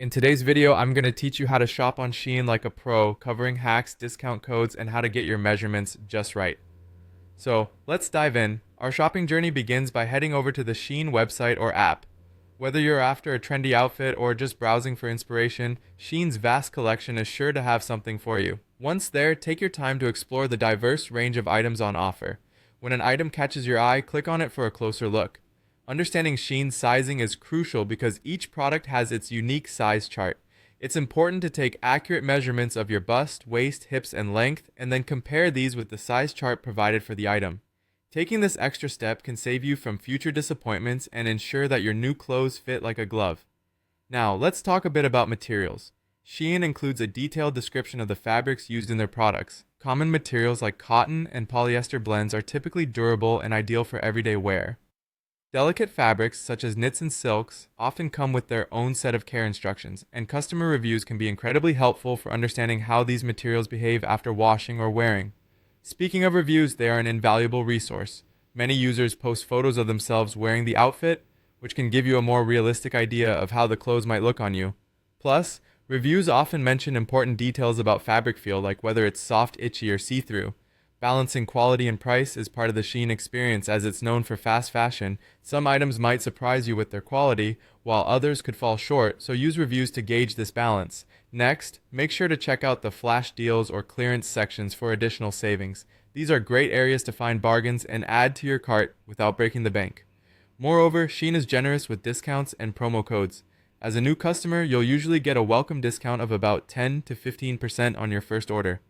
In today's video, I'm going to teach you how to shop on Shein like a pro, covering hacks, discount codes, and how to get your measurements just right. So, let's dive in. Our shopping journey begins by heading over to the Shein website or app. Whether you're after a trendy outfit or just browsing for inspiration, Shein's vast collection is sure to have something for you. Once there, take your time to explore the diverse range of items on offer. When an item catches your eye, click on it for a closer look. Understanding Shein's sizing is crucial because each product has its unique size chart. It's important to take accurate measurements of your bust, waist, hips, and length, and then compare these with the size chart provided for the item. Taking this extra step can save you from future disappointments and ensure that your new clothes fit like a glove. Now, let's talk a bit about materials. Shein includes a detailed description of the fabrics used in their products. Common materials like cotton and polyester blends are typically durable and ideal for everyday wear. Delicate fabrics, such as knits and silks, often come with their own set of care instructions, and customer reviews can be incredibly helpful for understanding how these materials behave after washing or wearing. Speaking of reviews, they are an invaluable resource. Many users post photos of themselves wearing the outfit, which can give you a more realistic idea of how the clothes might look on you. Plus, reviews often mention important details about fabric feel, like whether it's soft, itchy, or see-through. Balancing quality and price is part of the Shein experience, as it's known for fast fashion. Some items might surprise you with their quality, while others could fall short, so use reviews to gauge this balance. Next, make sure to check out the flash deals or clearance sections for additional savings. These are great areas to find bargains and add to your cart without breaking the bank. Moreover, Shein is generous with discounts and promo codes. As a new customer, you'll usually get a welcome discount of about 10 to 15% on your first order.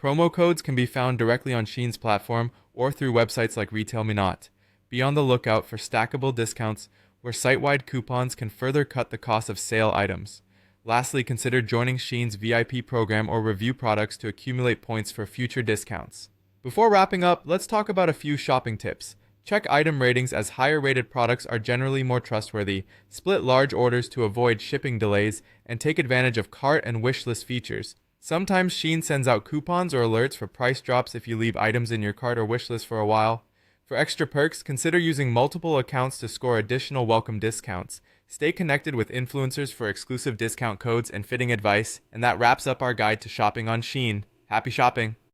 Promo codes can be found directly on Shein's platform or through websites like Retail Minot. Be on the lookout for stackable discounts where site-wide coupons can further cut the cost of sale items. Lastly, consider joining Shein's VIP program or review products to accumulate points for future discounts. Before wrapping up, let's talk about a few shopping tips. Check item ratings, as higher rated products are generally more trustworthy. Split large orders to avoid shipping delays, and take advantage of cart and wish list features. Sometimes Shein sends out coupons or alerts for price drops if you leave items in your cart or wish list for a while. For extra perks, consider using multiple accounts to score additional welcome discounts. Stay connected with influencers for exclusive discount codes and fitting advice, and that wraps up our guide to shopping on Shein. Happy shopping!